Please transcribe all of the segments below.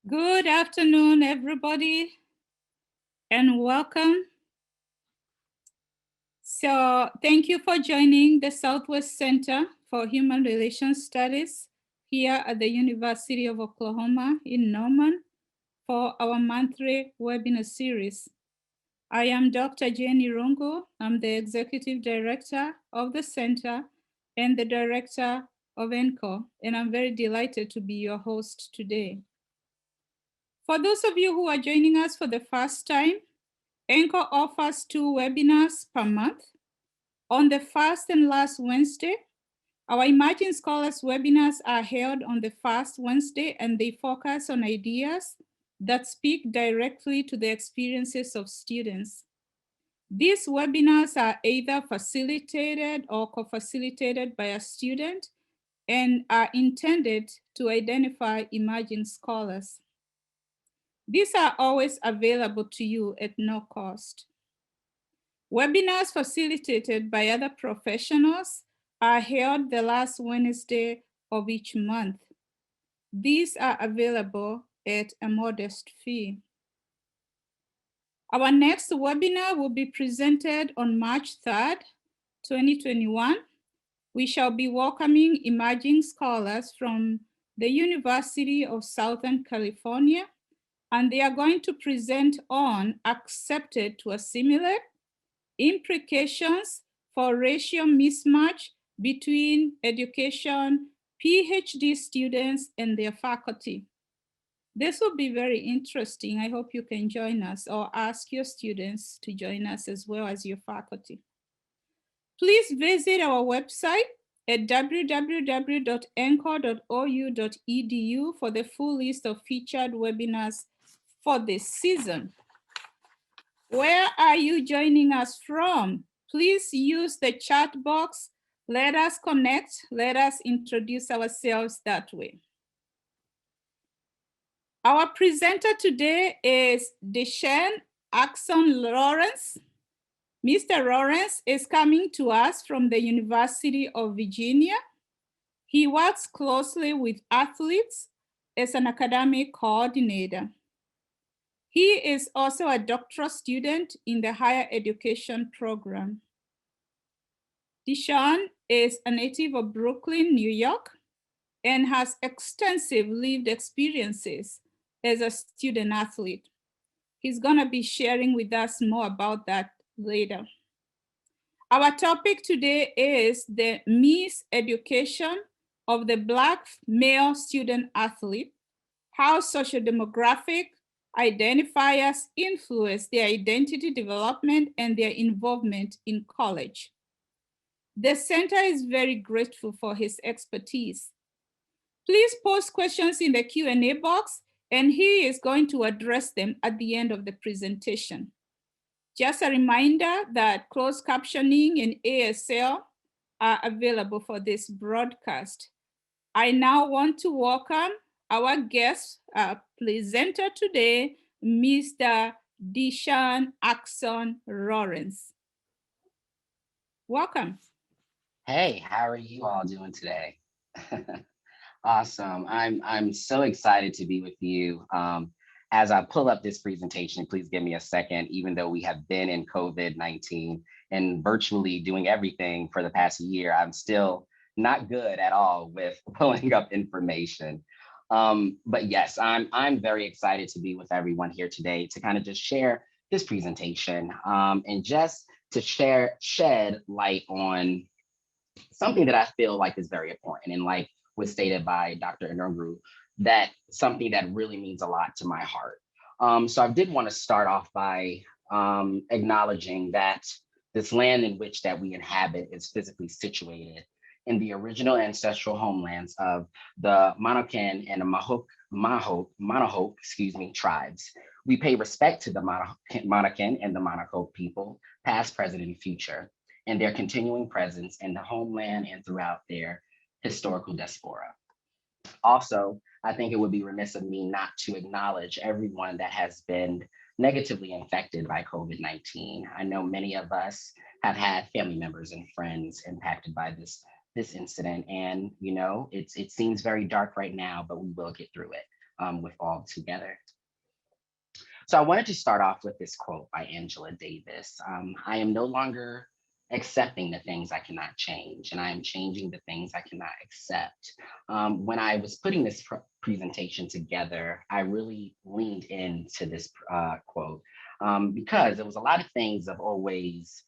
Good afternoon, everybody, and welcome. So, thank you for joining the Southwest Center for Human Relations Studies here at the University of Oklahoma in Norman for our monthly webinar series. I am Dr. Jenny Rongo. I'm the Executive Director of the Center and the Director of NCORE, and I'm very delighted to be your host today. For those of you who are joining us for the first time, NCORE offers 2 webinars per month. On the first and last Wednesday, our Emerging Scholars webinars are held on the first Wednesday, and they focus on ideas that speak directly to the experiences of students. These webinars are either facilitated or co-facilitated by a student and are intended to identify emerging scholars. These are always available to you at no cost. Webinars facilitated by other professionals are held the last Wednesday of each month. These are available at a modest fee. Our next webinar will be presented on March 3rd, 2021. We shall be welcoming emerging scholars from the University of Southern California, and they are going to present on Accepted to Assimilate: Implications for Racial Mismatch Between Education, PhD students, and their faculty. This will be very interesting. I hope you can join us or ask your students to join us as well as your faculty. Please visit our website at www.ncore.ou.edu for the full list of featured webinars for this season. Where are you joining us from? Please use the chat box. Let us connect. Let us introduce ourselves that way. Our presenter today is Deshaun Axon Lawrence. Mr. Lawrence is coming to us from the University of Virginia. He works closely with athletes as an academic coordinator. He is also a doctoral student in the higher education program. Deshaun is a native of Brooklyn, New York, and has extensive lived experiences as a student athlete. He's gonna be sharing with us more about that later. Our topic today is the miseducation of the Black male student athlete, how socio-demographic identifiers influence their identity development and their involvement in college. The center is very grateful for his expertise. Please post questions in the Q&A box, and he is going to address them at the end of the presentation. Just a reminder that closed captioning and ASL are available for this broadcast. I now want to welcome our guest presenter today, Mr. Deshaun Axon Lawrence. Welcome. Hey, how are you all doing today? Awesome. I'm so excited to be with you. As I pull up this presentation, please give me a second, even though we have been in COVID-19 and virtually doing everything for the past year, I'm still not good at all with pulling up information. But yes, I'm very excited to be with everyone here today to kind of just share this presentation and just to shed light on something that I feel like is very important. And like was stated by Dr. Inogru, that something that really means a lot to my heart. So I did want to start off by acknowledging that this land in which that we inhabit is physically situated in the original ancestral homelands of the Monacan and the Manahoe, tribes. We pay respect to the Monacan and the Manahoe people, past, present, and future, and their continuing presence in the homeland and throughout their historical diaspora. Also, I think it would be remiss of me not to acknowledge everyone that has been negatively infected by COVID-19. I know many of us have had family members and friends impacted by this incident, and it seems very dark right now, but we will get through it. with all together. So I wanted to start off with this quote by Angela Davis. I am no longer accepting the things I cannot change, and I am changing the things I cannot accept. When I was putting this presentation together, I really leaned into this quote because there was a lot of things I've always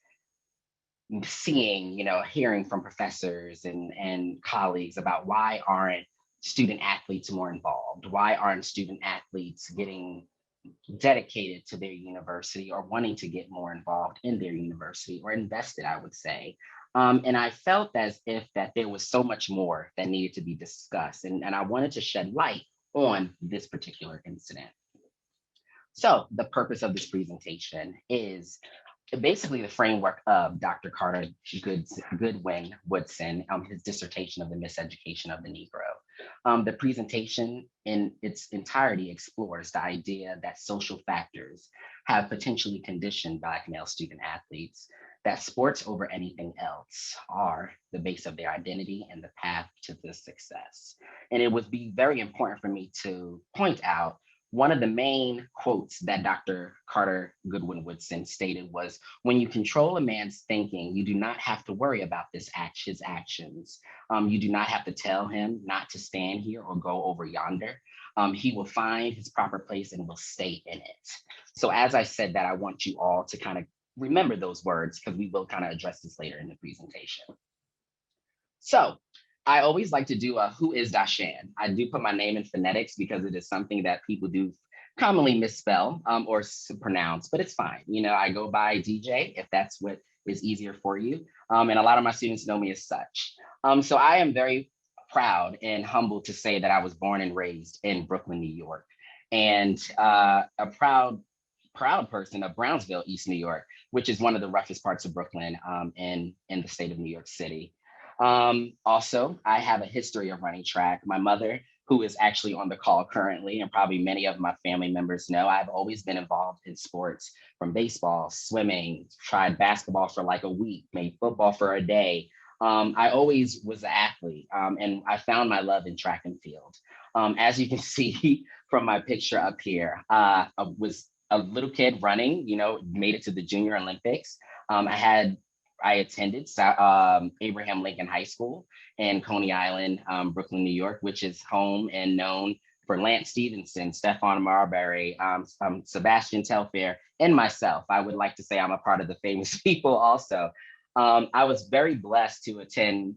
seeing, hearing from professors and colleagues about why aren't student athletes more involved? Why aren't student athletes getting dedicated to their university or wanting to get more involved in their university or invested, I would say. And I felt as if that there was so much more that needed to be discussed. And I wanted to shed light on this particular incident. So the purpose of this presentation is basically the framework of Dr. Carter Goodwin Woodson, his dissertation of the miseducation of the Negro. The presentation in its entirety explores the idea that social factors have potentially conditioned Black male student athletes, that sports over anything else are the base of their identity and the path to this success. And it would be very important for me to point out one of the main quotes that Dr. Carter Goodwin Woodson stated was, when you control a man's thinking, you do not have to worry about his actions. You do not have to tell him not to stand here or go over yonder. He will find his proper place and will stay in it. So as I said that, I want you all to kind of remember those words because we will kind of address this later in the presentation. So I always like to do a who is Dashan. I do put my name in phonetics because it is something that people do commonly misspell or pronounce, but it's fine. I go by DJ if that's what is easier for you. And a lot of my students know me as such. So I am very proud and humbled to say that I was born and raised in Brooklyn, New York, and a proud person of Brownsville, East New York, which is one of the roughest parts of Brooklyn in the state of New York City. Also, I have a history of running track. My mother, who is actually on the call currently, and probably many of my family members know, I've always been involved in sports, from baseball, swimming, tried basketball for like a week, made football for a day. I always was an athlete, and I found my love in track and field. As you can see from my picture up here, I was a little kid running, made it to the Junior Olympics. I attended Abraham Lincoln High School in Coney Island, Brooklyn, New York, which is home and known for Lance Stevenson, Stephon Marbury, Sebastian Telfair, and myself. I would like to say I'm a part of the famous people also. I was very blessed to attend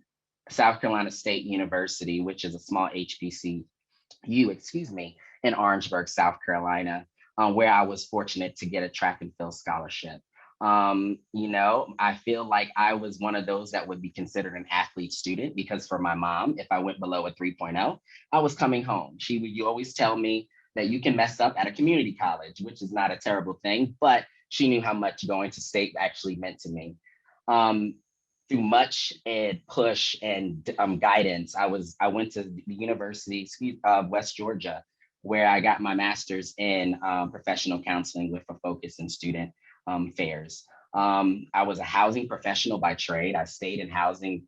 South Carolina State University, which is a small HBCU, in Orangeburg, South Carolina, where I was fortunate to get a track and field scholarship. I feel like I was one of those that would be considered an athlete student because for my mom, if I went below a 3.0, I was coming home. You always tell me that you can mess up at a community college, which is not a terrible thing, but she knew how much going to state actually meant to me. Through much push and guidance, I went to the University of West Georgia, where I got my master's in professional counseling with a focus in student fairs. I was a housing professional by trade. I stayed in housing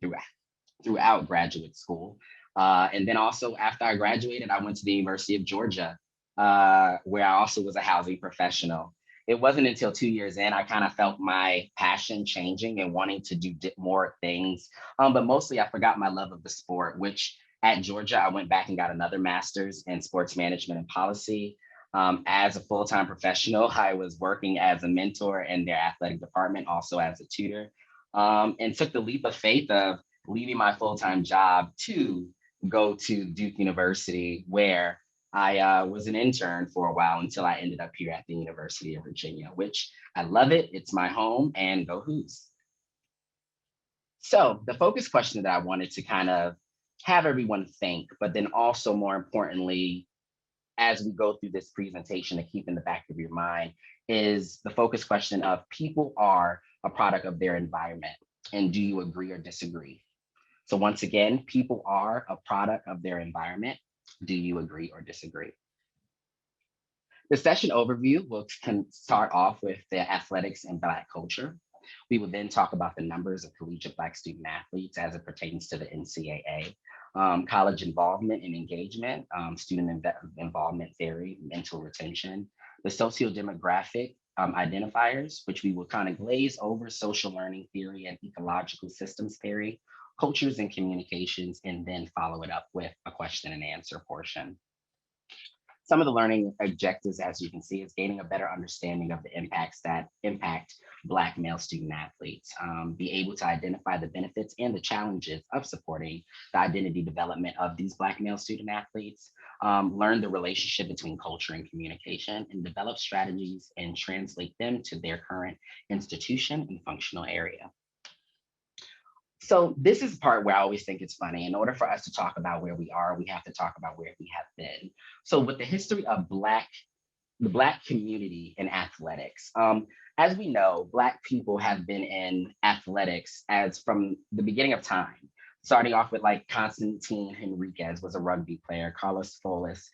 throughout graduate school. And then also after I graduated, I went to the University of Georgia, where I also was a housing professional. It wasn't until 2 years in, I kind of felt my passion changing and wanting to do more things. But mostly I forgot my love of the sport, which at Georgia, I went back and got another master's in sports management and policy. As a full-time professional, I was working as a mentor in their athletic department, also as a tutor, and took the leap of faith of leaving my full-time job to go to Duke University, where I was an intern for a while until I ended up here at the University of Virginia, which I love it. It's my home, and go Hoos. So the focus question that I wanted to kind of have everyone think, but then also more importantly, as we go through this presentation to keep in the back of your mind, is the focus question of people are a product of their environment. And do you agree or disagree? So once again, people are a product of their environment. Do you agree or disagree? The session overview will start off with the athletics and Black culture. We will then talk about the numbers of collegiate Black student athletes as it pertains to the NCAA. college involvement and engagement, student involvement theory, mental retention, the socio-demographic identifiers, which we will kind of glaze over social learning theory and ecological systems theory, cultures and communications, and then follow it up with a question and answer portion. Some of the learning objectives, as you can see, is gaining a better understanding of the impacts that impact Black male student athletes, be able to identify the benefits and the challenges of supporting the identity development of these Black male student athletes, learn the relationship between culture and communication, and develop strategies and translate them to their current institution and functional area. So this is the part where I always think it's funny. In order for us to talk about where we are, we have to talk about where we have been. So with the history of the Black community in athletics, as we know, Black people have been in athletics as from the beginning of time, starting off with like Constantine Henriquez was a rugby player, Carlos Folis,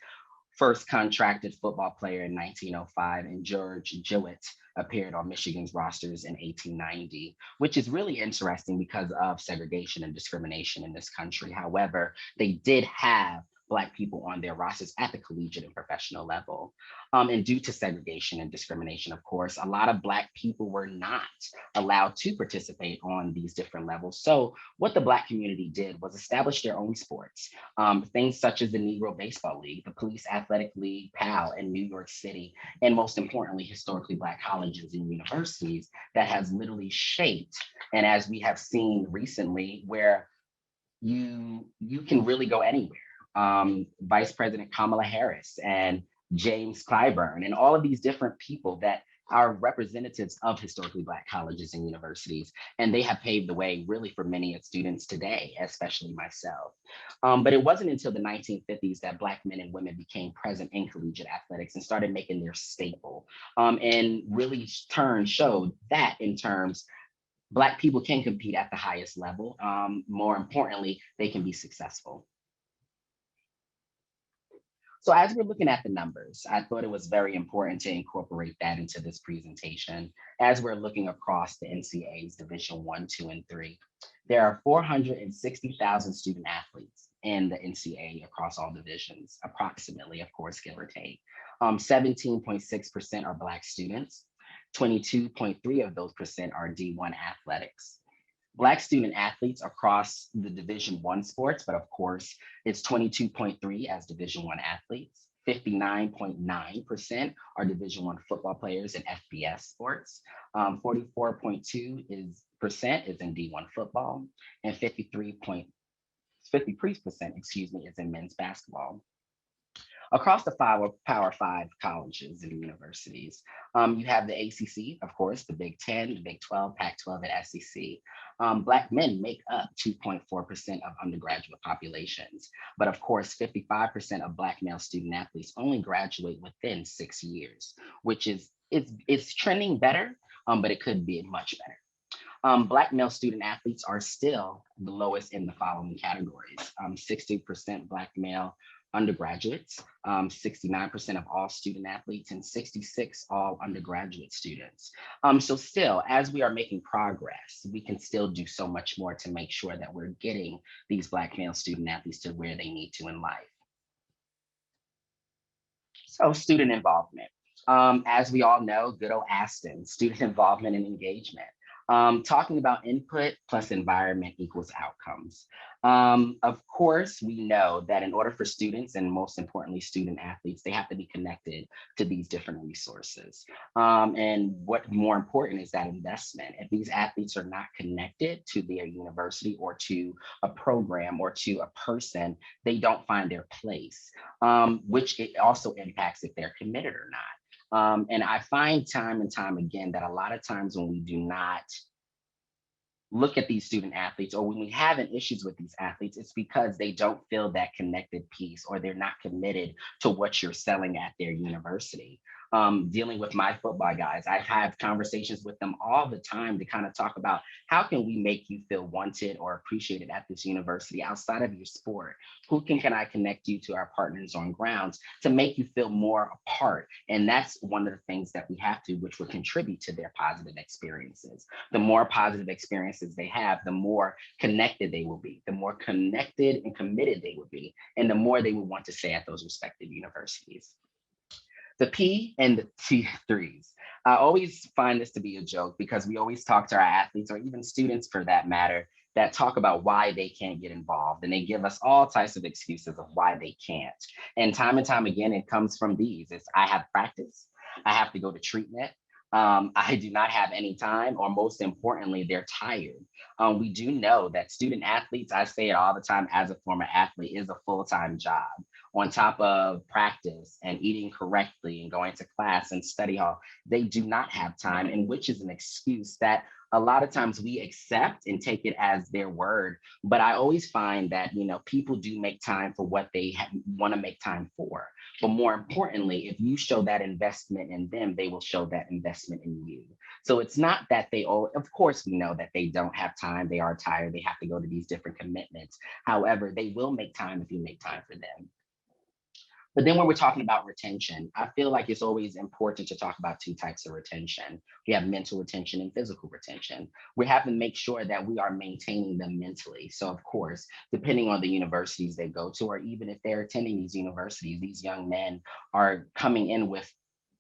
first contracted football player in 1905, and George Jewett appeared on Michigan's rosters in 1890, which is really interesting because of segregation and discrimination in this country. However, they did have Black people on their rosters at the collegiate and professional level. And due to segregation and discrimination, of course, a lot of Black people were not allowed to participate on these different levels. So what the Black community did was establish their own sports, things such as the Negro Baseball League, the Police Athletic League, PAL in New York City, and most importantly, historically Black colleges and universities that has literally shaped, and as we have seen recently, where you can really go anywhere. Vice President Kamala Harris and James Clyburn and all of these different people that are representatives of historically Black colleges and universities. And they have paved the way really for many students today, especially myself. But it wasn't until the 1950s that Black men and women became present in collegiate athletics and started making their staple, and really showed that in terms Black people can compete at the highest level. More importantly, they can be successful. So as we're looking at the numbers, I thought it was very important to incorporate that into this presentation. As we're looking across the NCAA's Division 1, 2, and 3, there are 460,000 student athletes in the NCAA across all divisions, approximately, of course, give or take. 17.6% are Black students, 22.3 of those percent are D1 athletics. Black student athletes across the Division 1 sports, but of course, it's 22.3 as Division 1 athletes. 59.9% are Division 1 football players in FBS sports. 44.2 percent is in D1 football, and 53%, excuse me, is in men's basketball. Across the Power Five colleges and universities, you have the ACC, of course, the Big 10, the Big 12, Pac-12, and SEC. Black men make up 2.4% of undergraduate populations, but of course, 55% of Black male student athletes only graduate within 6 years, which is it's trending better, but it could be much better. Black male student athletes are still the lowest in the following categories: 60% Black male undergraduates, 69% of all student athletes, and 66 all undergraduate students. So still, as we are making progress, we can still do so much more to make sure that we're getting these Black male student athletes to where they need to in life. So student involvement. As we all know, good old Aston, student involvement and engagement. Talking about input plus environment equals outcomes. Of course, we know that in order for students, and most importantly, student athletes, they have to be connected to these different resources. And what more important is that investment. If these athletes are not connected to their university or to a program or to a person, they don't find their place, which it also impacts if they're committed or not. And I find time and time again that a lot of times when we do not look at these student athletes, or when we have an issues with these athletes, it's because they don't feel that connected piece, or they're not committed to what you're selling at their university. dealing with my football guys. I have conversations with them all the time to kind of talk about how can we make you feel wanted or appreciated at this university outside of your sport? Who can I connect you to our partners on grounds to make you feel more a part? And that's one of the things that we have to, which will contribute to their positive experiences. The more positive experiences they have, the more connected they will be, the more connected and committed they will be, and the more they will want to stay at those respective universities. The P and the T3s. I always find this to be a joke because we always talk to our athletes or even students for that matter that talk about why they can't get involved. And they give us all types of excuses of why they can't. And time again, it comes from these. It's I have practice, I have to go to treatment. I do not have any time, or most importantly, they're tired. We do know that student athletes, I say it all the time as a former athlete, is a full-time job on top of practice and eating correctly and going to class and study hall. They do not have time, and which is an excuse that a lot of times we accept and take it as their word. But I always find that, people do make time for what they want to make time for. But more importantly, if you show that investment in them, they will show that investment in you. So it's not that they, of course, we know that they don't have time. They are tired. They have to go to these different commitments. However, they will make time if you make time for them. But then when we're talking about retention, I feel like it's always important to talk about two types of retention. We have mental retention and physical retention. We have to make sure that we are maintaining them mentally. So of course, depending on the universities they go to, or even if they're attending these universities, these young men are coming in with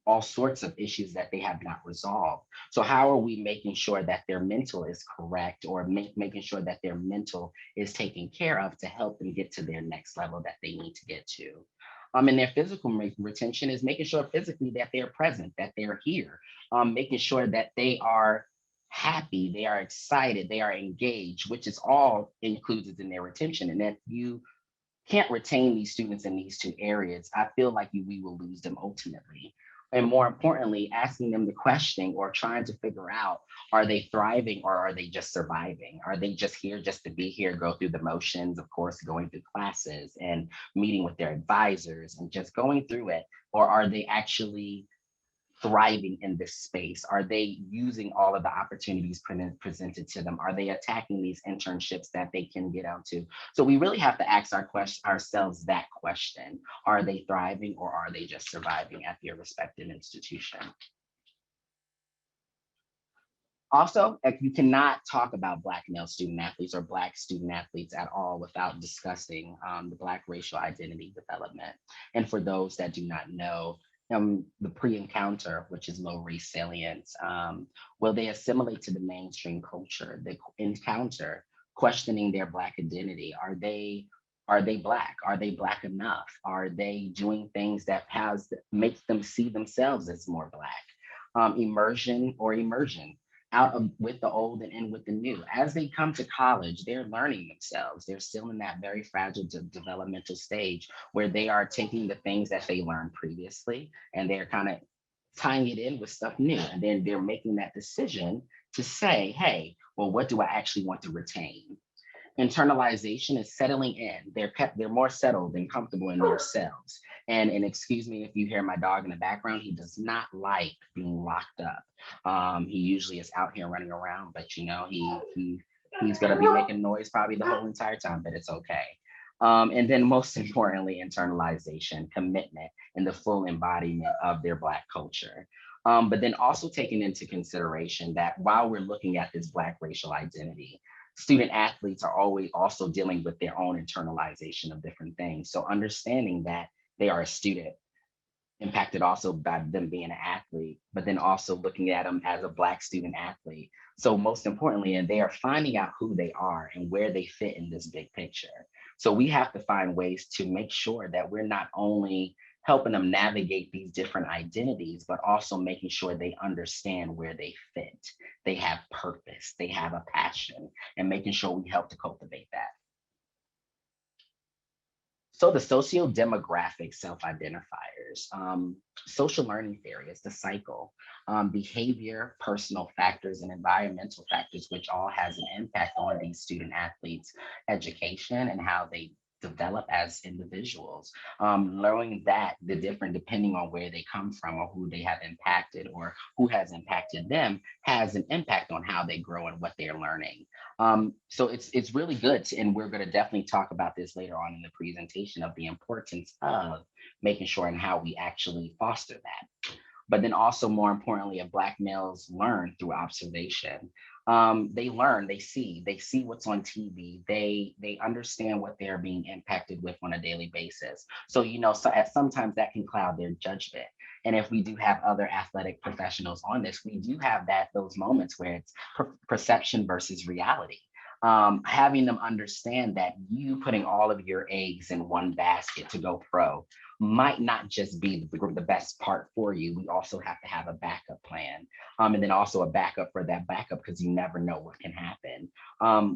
all sorts of issues that they have not resolved. So how are we making sure that their mental is correct, or making sure that their mental is taken care of to help them get to their next level that they need to get to? And their physical retention is making sure physically that they're present, that they're here, making sure that they are happy, they are excited, they are engaged, which is all included in their retention. And if you can't retain these students in these two areas, I feel like we will lose them ultimately. And more importantly, asking them the question or trying to figure out, are they thriving or are they just surviving? Are they just here just to be here, go through the motions, of course, going through classes and meeting with their advisors and just going through it? Or are they actually thriving in this space? Are they using all of the opportunities presented to them? Are they attacking these internships that they can get out to? So we really have to ask ourselves that question. Are they thriving or are they just surviving at their respective institution? Also, you cannot talk about Black male student athletes or Black student athletes at all without discussing the Black racial identity development. And for those that do not know, the pre-encounter, which is low race salience, will they assimilate to the mainstream culture? The encounter, questioning their Black identity. Are they Black? Are they Black enough? Are they doing things that makes them see themselves as more Black? Immersion or immersion, out of with the old and in with the new. As they come to college, they're learning themselves. They're still in that very fragile developmental stage where they are taking the things that they learned previously and they're kind of tying it in with stuff new. And then they're making that decision to say, hey, well, what do I actually want to retain? Internalization is settling in. They're more settled and comfortable in themselves. And excuse me if you hear my dog in the background, he does not like being locked up. He usually is out here running around, but he's gonna be making noise probably the whole entire time, but it's okay. And then most importantly, internalization, commitment, and the full embodiment of their Black culture. But then also taking into consideration that while we're looking at this Black racial identity, student athletes are always also dealing with their own internalization of different things. So understanding that they are a student, impacted also by them being an athlete, but then also looking at them as a Black student athlete. So most importantly, and they are finding out who they are and where they fit in this big picture. So we have to find ways to make sure that we're not only helping them navigate these different identities, but also making sure they understand where they fit. They have purpose, they have a passion, and making sure we help to cultivate that. So the socio-demographic self-identifiers, social learning theory is the cycle, behavior, personal factors, and environmental factors, which all has an impact on these student athletes' education and how they develop as individuals. Learning that the different, depending on where they come from or who they have impacted or who has impacted them, has an impact on how they grow and what they're learning. So it's really good, and we're going to definitely talk about this later on in the presentation of the importance of making sure and how we actually foster that. But then also, more importantly, if Black males learn through observation. They learn, they see what's on TV, they understand what they're being impacted with on a daily basis. So so sometimes that can cloud their judgment. And if we do have other athletic professionals on this, we do have those moments where it's perception versus reality. Having them understand that you putting all of your eggs in one basket to go pro might not just be the best part for you. We also have to have a backup plan. And then also a backup for that backup, because you never know what can happen.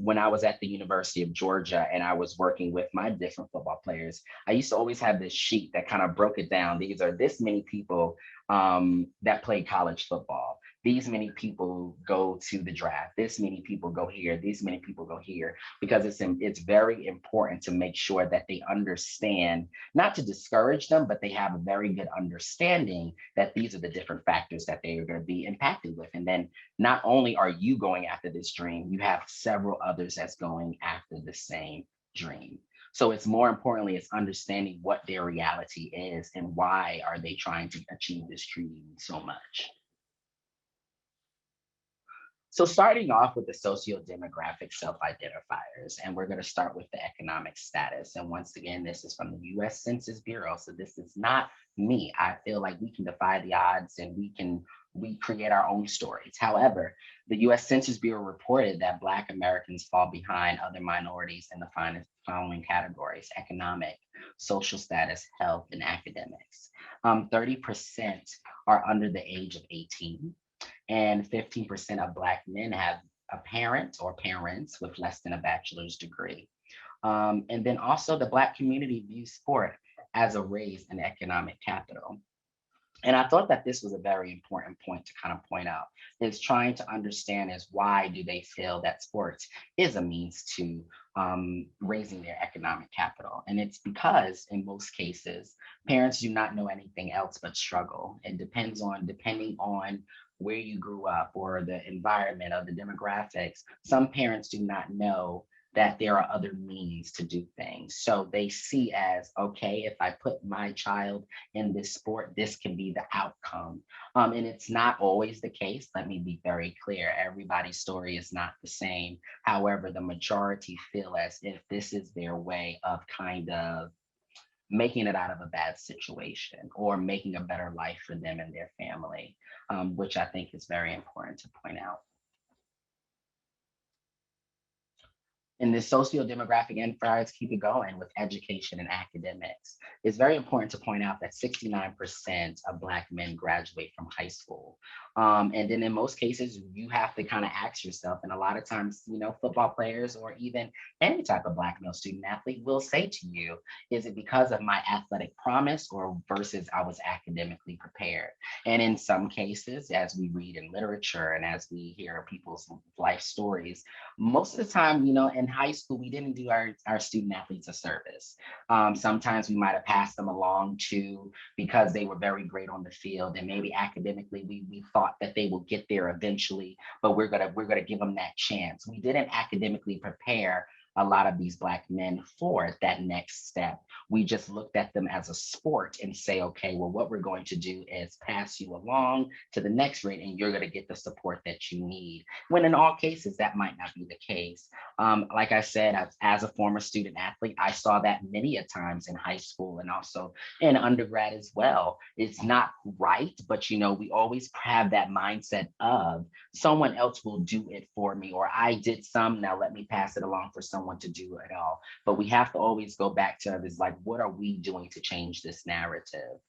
When I was at the University of Georgia and I was working with my different football players, I used to always have this sheet that kind of broke it down. These are this many people that play college football. These many people go to the draft. This many people go here. These many people go here, because it's very important to make sure that they understand, not to discourage them, but they have a very good understanding that these are the different factors that they are going to be impacted with. And then not only are you going after this dream, you have several others that's going after the same dream. So it's more importantly, it's understanding what their reality is and why are they trying to achieve this dream so much. So starting off with the socio-demographic self-identifiers, and we're going to start with the economic status. And once again, this is from the US Census Bureau. So this is not me. I feel like we can defy the odds and we create our own stories. However, the US Census Bureau reported that Black Americans fall behind other minorities in the following categories: economic, social status, health, and academics. 30% are under the age of 18. And 15% of Black men have a parent or parents with less than a bachelor's degree. And then also the Black community views sport as a race and economic capital. And I thought that this was a very important point to kind of point out, is trying to understand is why do they feel that sports is a means to raising their economic capital. And it's because in most cases, parents do not know anything else but struggle. It depending on where you grew up or the environment or the demographics, some parents do not know that there are other means to do things. So they see as, okay, if I put my child in this sport, this can be the outcome. And it's not always the case. Let me be very clear. Everybody's story is not the same. However, the majority feel as if this is their way of kind of making it out of a bad situation or making a better life for them and their family, which I think is very important to point out. In this socio-demographic enterprise, keep it going with education and academics. It's very important to point out that 69% of Black men graduate from high school. And then in most cases, you have to kind of ask yourself, and a lot of times, football players or even any type of Black male student athlete will say to you, is it because of my athletic promise or versus I was academically prepared? And in some cases, as we read in literature and as we hear people's life stories, most of the time, in high school, we didn't do our student athletes a service. Sometimes we might have passed them along to because they were very great on the field, and maybe academically we thought that they will get there eventually, but we're gonna give them that chance. We didn't academically prepare a lot of these Black men for that next step. We just looked at them as a sport and say, okay, well, what we're going to do is pass you along to the next rate and you're going to get the support that you need. When in all cases, that might not be the case. Like I said, as a former student athlete, I saw that many a times in high school and also in undergrad as well. It's not right, but we always have that mindset of someone else will do it for me, or I did some, now let me pass it along for someone to do it all. But we have to always go back to is like, what are we doing to change this narrative?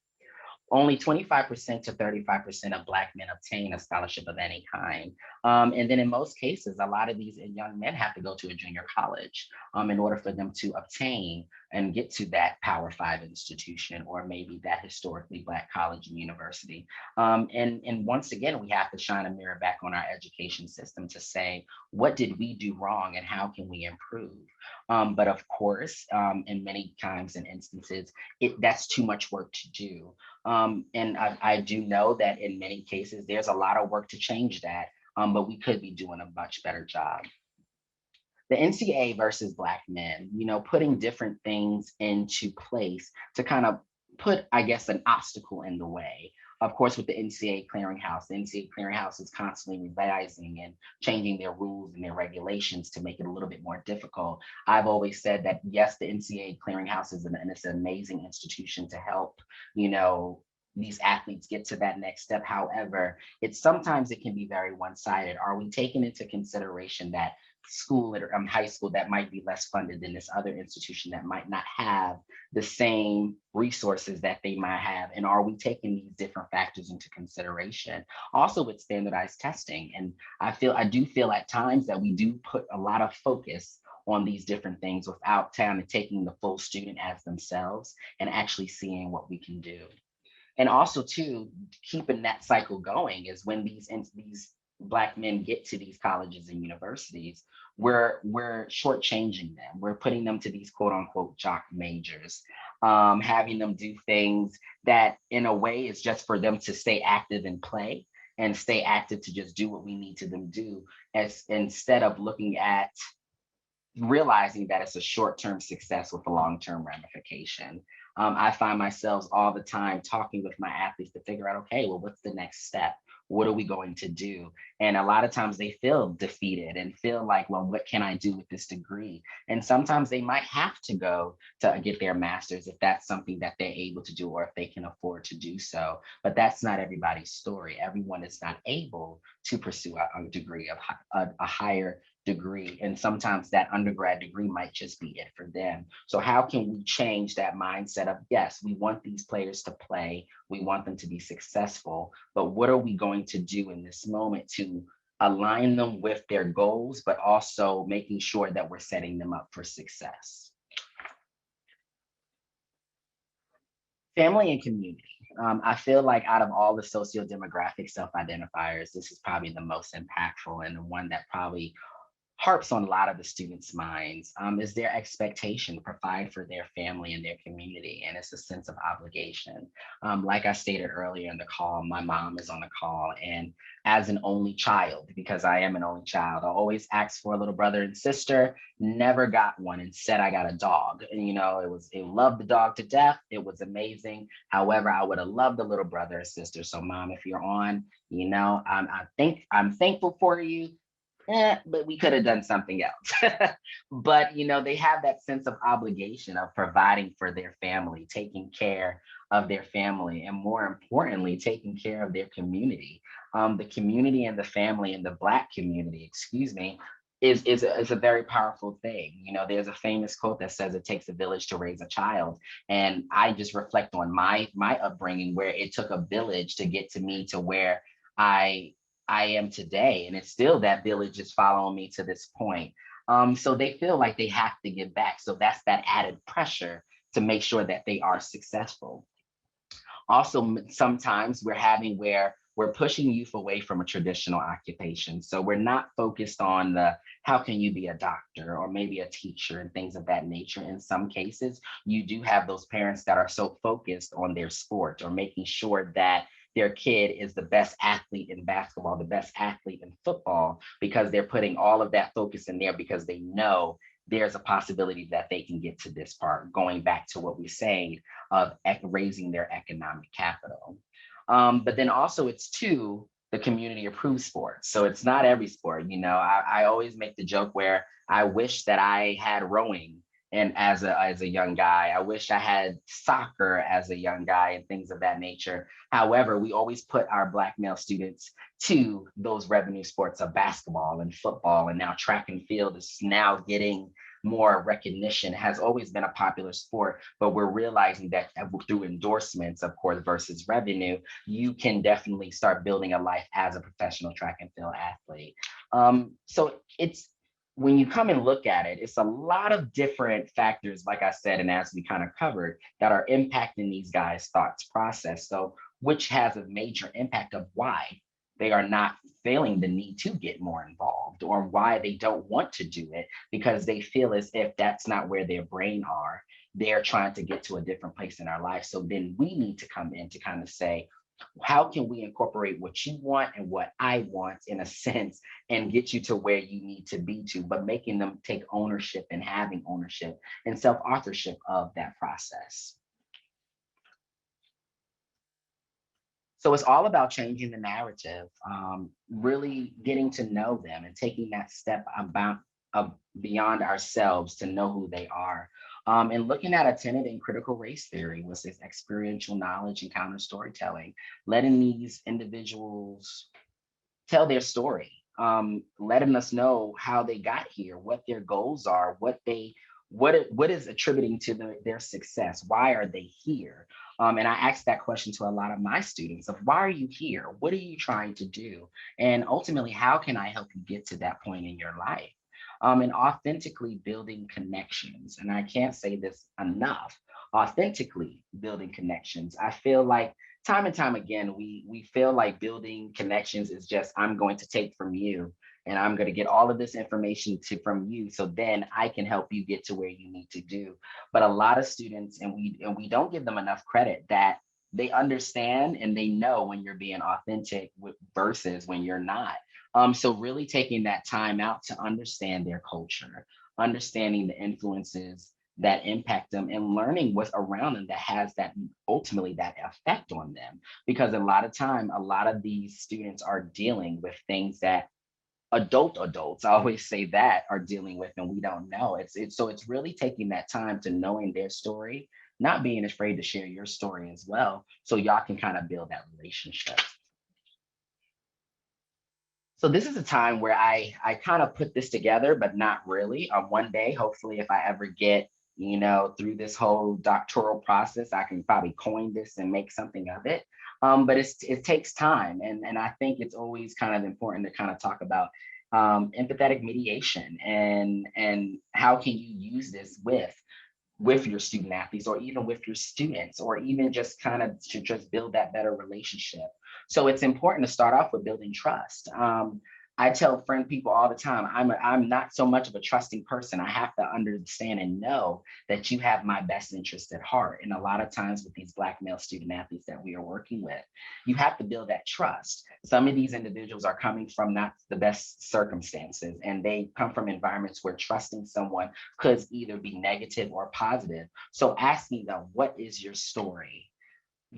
Only 25% to 35% of Black men obtain a scholarship of any kind. And then in most cases, a lot of these young men have to go to a junior college in order for them to obtain and get to that Power Five institution, or maybe that historically Black college and university. And once again, we have to shine a mirror back on our education system to say, what did we do wrong and how can we improve? But of course, in many times and instances, that's too much work to do. And I do know that in many cases, there's a lot of work to change that, but we could be doing a much better job. The NCAA versus Black men, putting different things into place to kind of put, I guess, an obstacle in the way. Of course, with the NCAA clearinghouse, the NCAA clearinghouse is constantly revising and changing their rules and their regulations to make it a little bit more difficult. I've always said that, yes, the NCAA clearinghouse is it's an amazing institution to help, these athletes get to that next step. However, sometimes it can be very one-sided. Are we taking into consideration that school or high school that might be less funded than this other institution that might not have the same resources that they might have? And are we taking these different factors into consideration? Also with standardized testing. And I do feel at times that we do put a lot of focus on these different things without kind of taking the full student as themselves and actually seeing what we can do. And also too, keeping that cycle going is when these Black men get to these colleges and universities, we're shortchanging them. We're putting them to these quote unquote jock majors, having them do things that in a way is just for them to stay active and play and stay active to just do what we need to them do, as instead of looking at realizing that it's a short-term success with a long-term ramification. I find myself all the time talking with my athletes to figure out, okay, well, what's the next step? What are we going to do? And a lot of times they feel defeated and feel like, well, what can I do with this degree? And sometimes they might have to go to get their master's if that's something that they're able to do or if they can afford to do so. But that's not everybody's story. Everyone is not able to pursue a degree of a higher degree. And sometimes that undergrad degree might just be it for them. So how can we change that mindset of, yes, we want these players to play, we want them to be successful, but what are we going to do in this moment to align them with their goals, but also making sure that we're setting them up for success? Family and community. I feel like out of all the socio-demographic self-identifiers, this is probably the most impactful and the one that probably harps on a lot of the students' minds, is their expectation to provide for their family and their community, and it's a sense of obligation. Like I stated earlier in the call, my mom is on the call, and as an only child, because I am an only child, I always asked for a little brother and sister, never got one, and said I got a dog. And it loved the dog to death. It was amazing. However, I would have loved a little brother or sister. So mom, if you're on, I'm thankful for you. But we could have done something else. But they have that sense of obligation of providing for their family, taking care of their family, and more importantly, taking care of their community. The community and the family and the Black community, excuse me, is a very powerful thing. There's a famous quote that says it takes a village to raise a child. And I just reflect on my upbringing, where it took a village to get to me to where I am today, and it's still that village is following me to this point. So they feel like they have to give back. So that's that added pressure to make sure that they are successful. Also, sometimes we're pushing youth away from a traditional occupation. So we're not focused on how can you be a doctor or maybe a teacher and things of that nature. In some cases, you do have those parents that are so focused on their sport or making sure that their kid is the best athlete in basketball, the best athlete in football, because they're putting all of that focus in there because they know there's a possibility that they can get to this part, going back to what we're saying of raising their economic capital. But then also it's the community approved sports. So it's not every sport. I always make the joke where I wish that I had rowing and as a young guy. I wish I had soccer as a young guy and things of that nature. However, we always put our Black male students to those revenue sports of basketball and football, and now track and field is now getting more recognition. It has always been a popular sport, but we're realizing that through endorsements, of course, versus revenue, you can definitely start building a life as a professional track and field athlete. So when you come and look at it, it's a lot of different factors, like I said, and as we kind of covered, that are impacting these guys' thoughts process. So, which has a major impact of why they are not feeling the need to get more involved, or why they don't want to do it, because they feel as if that's not where their brain are. They're trying to get to a different place in our life. So then we need to come in to kind of say, how can we incorporate what you want and what I want in a sense and get you to where you need to be to, but making them take ownership and having ownership and self-authorship of that process. So it's all about changing the narrative, really getting to know them and taking that step about beyond ourselves to know who they are. And looking at attended and critical race theory was this experiential knowledge and counter storytelling, letting these individuals tell their story, letting us know how they got here, what their goals are, what is attributing to their success, why are they here? And I asked that question to a lot of my students of why are you here? What are you trying to do? And ultimately, how can I help you get to that point in your life? And authentically building connections. And I can't say this enough, authentically building connections. I feel like time and time again, we feel like building connections is just, I'm going to take from you and I'm going to get all of this information from you, so then I can help you get to where you need to do. But a lot of students, and we don't give them enough credit, that they understand and they know when you're being authentic versus when you're not. So really taking that time out to understand their culture, understanding the influences that impact them, and learning what's around them that has that ultimately that effect on them. Because a lot of time, a lot of these students are dealing with things that adults, I always say, that are dealing with, and we don't know. So it's really taking that time to knowing their story, not being afraid to share your story as well, so y'all can kind of build that relationship. So this is a time where I kind of put this together, but not really. One day, hopefully, if I ever get, through this whole doctoral process, I can probably coin this and make something of it. But it takes time, and I think it's always kind of important to kind of talk about empathetic mediation, and how can you use this with your student athletes, or even with your students, or even just kind of to just build that better relationship. So it's important to start off with building trust. I tell people all the time, I'm not so much of a trusting person. I have to understand and know that you have my best interest at heart. And a lot of times with these Black male student athletes that we are working with, you have to build that trust. Some of these individuals are coming from not the best circumstances, and they come from environments where trusting someone could either be negative or positive. So asking them, what is your story?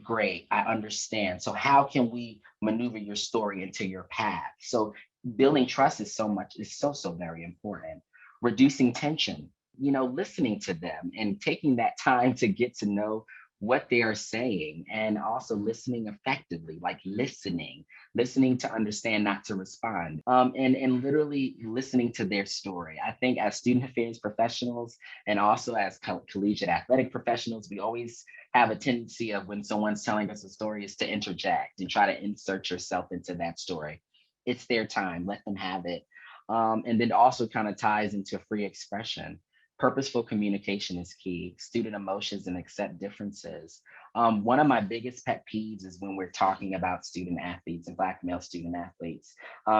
Great, I understand. So how can we maneuver your story into your path? So building trust is so very important. Reducing tension, listening to them and taking that time to get to know what they are saying, and also listening effectively, like listening to understand, not to respond, and literally listening to their story. I think as student affairs professionals, and also as collegiate athletic professionals, we always have a tendency of, when someone's telling us a story, is to interject and try to insert yourself into that story. It's their time, let them have it. And then also kind of ties into free expression. Purposeful communication is key. Student emotions and accept differences. One of my biggest pet peeves is when we're talking about student athletes and Black male student athletes,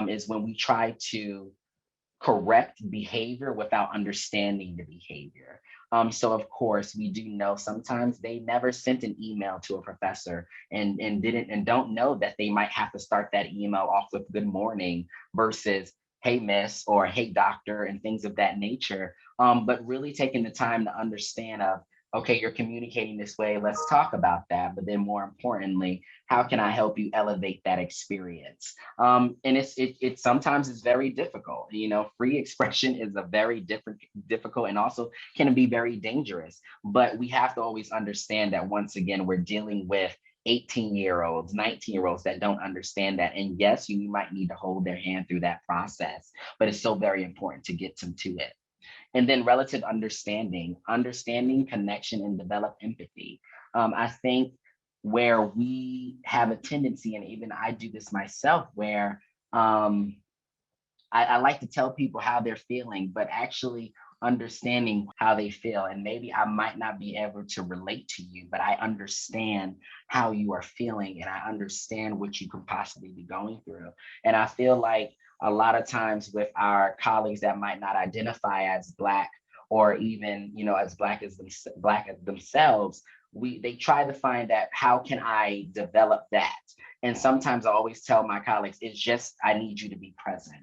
is when we try to correct behavior without understanding the behavior. So of course, we do know sometimes they never sent an email to a professor, and don't know that they might have to start that email off with good morning versus hey miss, or hey doctor, and things of that nature. But really taking the time to understand of, okay, you're communicating this way, let's talk about that. But then more importantly, how can I help you elevate that experience? And it sometimes is very difficult. Free expression is a very difficult, and also can be very dangerous. But we have to always understand that, once again, we're dealing with 18-year-olds, 19-year-olds that don't understand that. And yes, you might need to hold their hand through that process, but it's so very important to get them to it. And then relative understanding, connection, and develop empathy. I think where we have a tendency, and even I do this myself, where I like to tell people how they're feeling, but actually understanding how they feel. And maybe I might not be able to relate to you, but I understand how you are feeling and I understand what you could possibly be going through. And I feel like a lot of times with our colleagues that might not identify as Black or even, as Black as themselves, they try to find that how can I develop that? And sometimes I always tell my colleagues, it's just I need you to be present.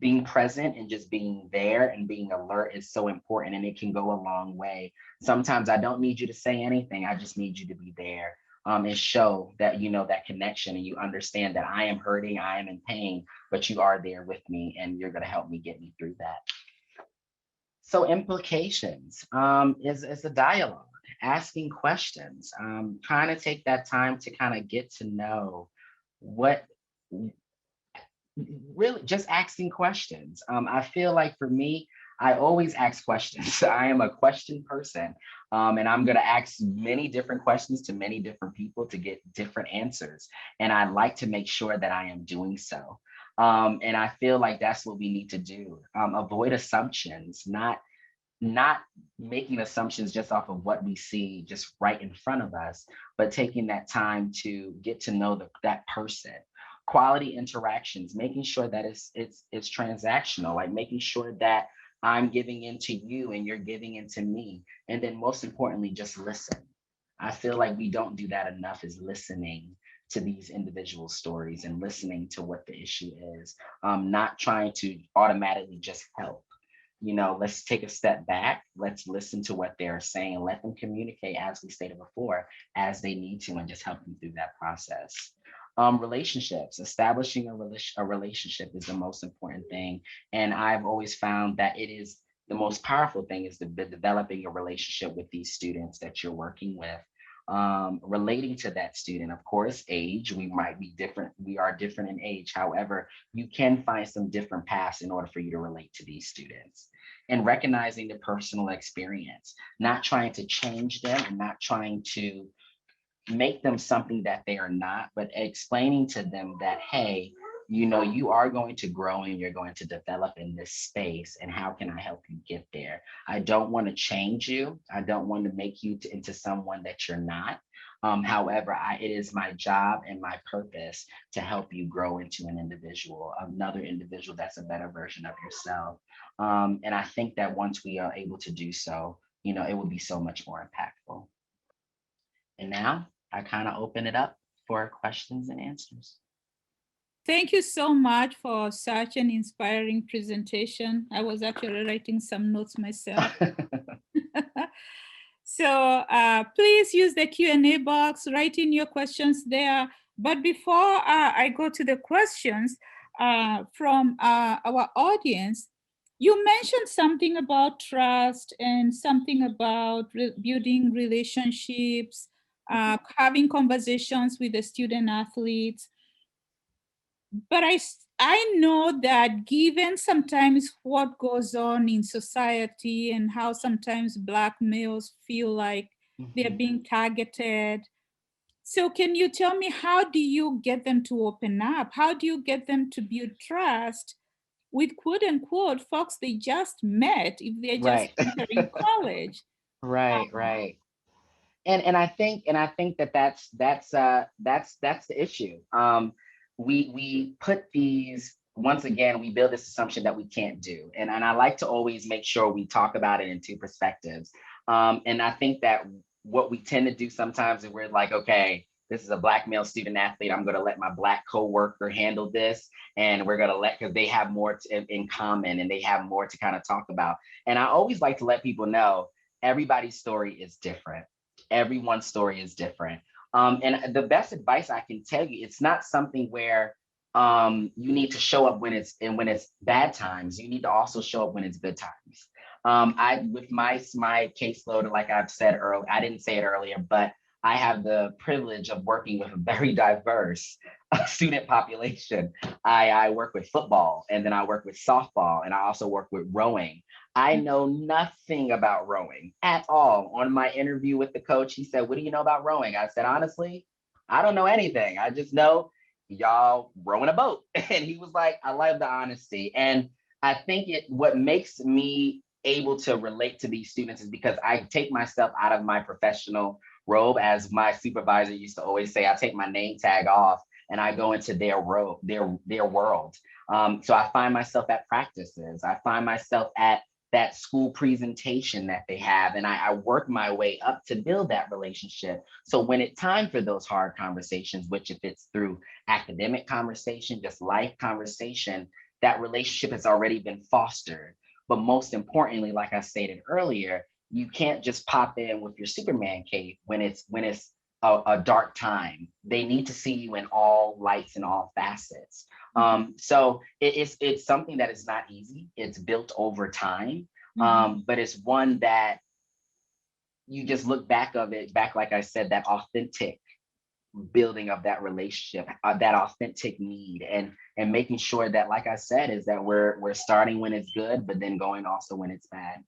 Being present and just being there and being alert is so important, and it can go a long way. Sometimes I don't need you to say anything. I just need you to be there, and show that that connection and you understand that I am hurting, I am in pain, but you are there with me and you're going to help me get me through that. So implications is a dialogue, asking questions, trying to take that time to kind of get to know what really just asking questions. I feel like for me, I always ask questions. I am a question person, and I'm going to ask many different questions to many different people to get different answers. And I like to make sure that I am doing so. And I feel like that's what we need to do. Avoid assumptions, not making assumptions just off of what we see just right in front of us, but taking that time to get to know that person. Quality interactions, making sure that it's transactional, like making sure that I'm giving into you and you're giving into me. And then most importantly, just listen. I feel like we don't do that enough, is listening to these individual stories and listening to what the issue is, not trying to automatically just help. Let's take a step back. Let's listen to what they're saying and let them communicate, as we stated before, as they need to, and just help them through that process. Relationships, establishing a relationship is the most important thing. And I've always found that it is the most powerful thing is developing a relationship with these students that you're working with. Relating to that student, of course, age, we might be different. We are different in age. However, you can find some different paths in order for you to relate to these students. And recognizing the personal experience, not trying to change them and not trying to make them something that they are not, but explaining to them that, hey, you are going to grow and you're going to develop in this space. And how can I help you get there? I don't want to change you. I don't want to make you into someone that you're not. However, it is my job and my purpose to help you grow into another individual that's a better version of yourself. And I think that once we are able to do so, it will be so much more impactful. And now I kind of open it up for questions and answers. Thank you so much for such an inspiring presentation. I was actually writing some notes myself. So please use the Q&A box, write in your questions there. But before I go to the questions from our audience, you mentioned something about trust and something about building relationships, having conversations with the student athletes. But I know that given sometimes what goes on in society and how sometimes Black males feel like they're being targeted. So can you tell me, how do you get them to open up? How do you get them to build trust with quote unquote folks they just met if they're just entering college? Right. And I think that's the issue. We put these, once again, we build this assumption that we can't do. And I like to always make sure we talk about it in two perspectives. And I think that what we tend to do sometimes is we're like, okay, this is a Black male student athlete. I'm going to let my Black coworker handle this. And we're going to because they have more in common and they have more to kind of talk about. And I always like to let people know everybody's story is different. Everyone's story is different. And the best advice I can tell you, it's not something where you need to show up when it's bad times. You need to also show up when it's good times. I with my caseload, like I've said earlier, I didn't say it earlier, but I have the privilege of working with a very diverse student population. I work with football, and then I work with softball, and I also work with rowing. I know nothing about rowing at all. On my interview with the coach, he said, "What do you know about rowing?" I said, "Honestly, I don't know anything. I just know y'all rowing a boat. And he was like, I love the honesty. And I think what makes me able to relate to these students is because I take myself out of my professional robe. As my supervisor used to always say, I take my name tag off and I go into their robe, their world. So I find myself at practices. I find myself at that school presentation that they have, and I work my way up to build that relationship. So when it's time for those hard conversations, which if it's through academic conversation, just life conversation, that relationship has already been fostered. But most importantly, like I stated earlier, you can't just pop in with your Superman cape when it's a dark time. They need to see you in all lights and all facets. So it's something that is not easy. It's built over time, but it's one that you just look back like I said, that authentic building of that relationship, that authentic need, and making sure that, like I said, is that we're starting when it's good, but then going also when it's bad.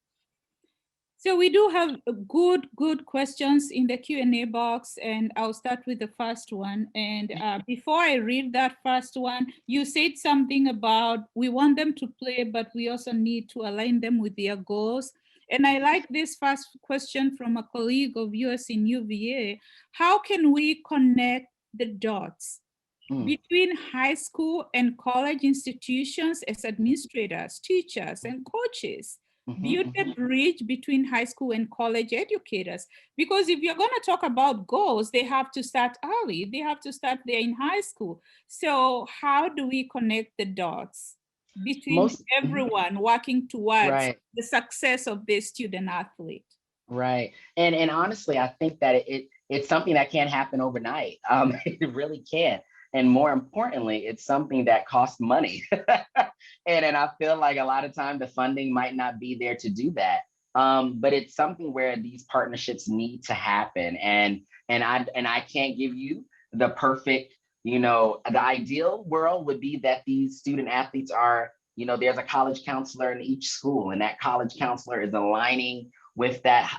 So we do have good questions in the Q&A box, and I'll start with the first one. And before I read that first one, you said something about we want them to play, but we also need to align them with their goals. And I like this first question from a colleague of yours in UVA. How can we connect the dots between high school and college institutions as administrators, teachers, and coaches? Build a bridge between high school and college educators. Because if you're going to talk about goals, they have to start early. They have to start there in high school. So how do we connect the dots between everyone working towards the success of the student athlete? Right. And honestly, I think that it's something that can't happen overnight. It really can't. And more importantly, it's something that costs money. And I feel like a lot of time the funding might not be there to do that. But it's something where these partnerships need to happen. And I can't give you the perfect, the ideal world would be that these student athletes are, there's a college counselor in each school, and that college counselor is aligning with that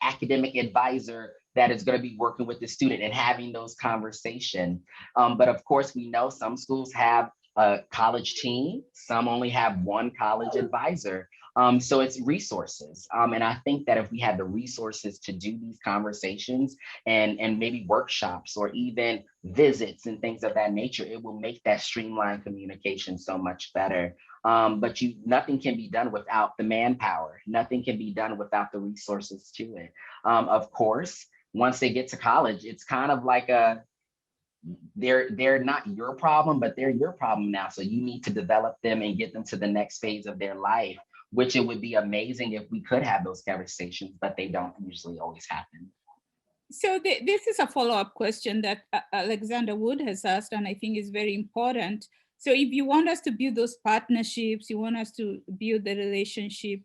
academic advisor that is going to be working with the student and having those conversations. But of course, we know some schools have a college team, some only have one college advisor. So it's resources. And I think that if we had the resources to do these conversations and maybe workshops or even visits and things of that nature, it will make that streamlined communication so much better. But nothing can be done without the manpower. Nothing can be done without the resources to it. Of course, once they get to college, it's kind of like they're not your problem, but they're your problem now. So you need to develop them and get them to the next phase of their life, which it would be amazing if we could have those conversations, but they don't usually always happen. So this is a follow-up question that Alexander Wood has asked, and I think is very important. So if you want us to build those partnerships, you want us to build the relationship,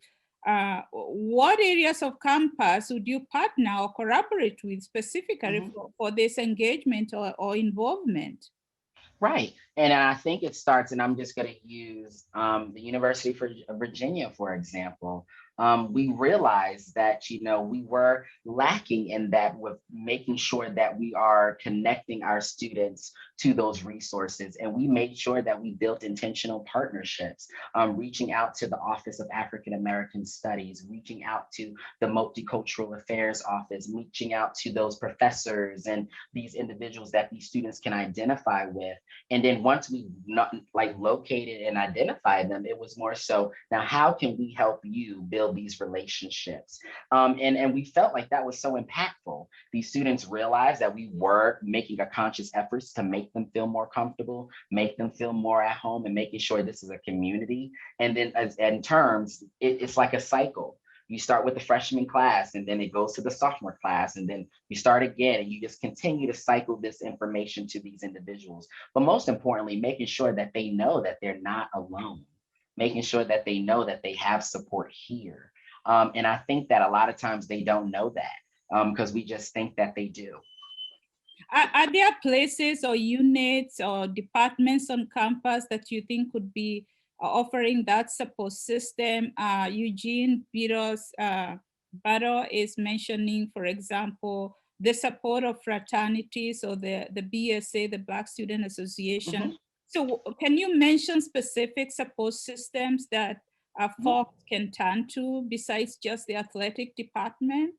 what areas of campus would you partner or collaborate with specifically for this engagement or involvement? Right. And I think it starts, and I'm just going to use the University of Virginia, for example. We realized that, we were lacking in that with making sure that we are connecting our students to those resources. And we made sure that we built intentional partnerships, reaching out to the Office of African American Studies, reaching out to the Multicultural Affairs Office, reaching out to those professors and these individuals that these students can identify with. And then once we located and identified them, it was more so, now how can we help you build these relationships? And we felt like that was so impactful. These students realized that we were making a conscious efforts to make them feel more comfortable, make them feel more at home, and making sure this is a community. And then it's like a cycle. You start with the freshman class, and then it goes to the sophomore class, and then you start again, and you just continue to cycle this information to these individuals. But most importantly, making sure that they know that they're not alone, making sure that they know that they have support here. And I think that a lot of times they don't know that because we just think that they do. Are there places or units or departments on campus that you think could be offering that support system? Eugene Barrow is mentioning, for example, the support of fraternities or the BSA, the Black Student Association. So can you mention specific support systems that folks can turn to besides just the athletic department?